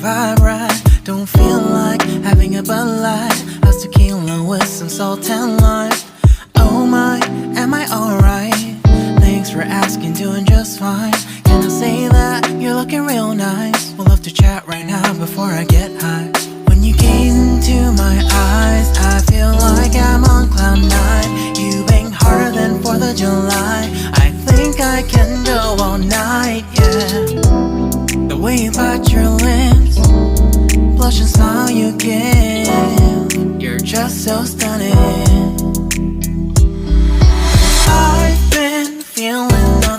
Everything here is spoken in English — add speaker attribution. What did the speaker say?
Speaker 1: vibe right. Don't feel like having a Bud Light. How's tequila with some salt and lime? Oh my, am I alright? Thanks for asking, doing just fine. Can I say that you're looking real nice? We'll love to chat right now before I get high. When you gaze into my eyes, I feel like I'm on cloud nine. You bang harder than 4th of July. I think I can go all night, yeah. The way you bite your lips, blush and smile you give, you're just so stunning.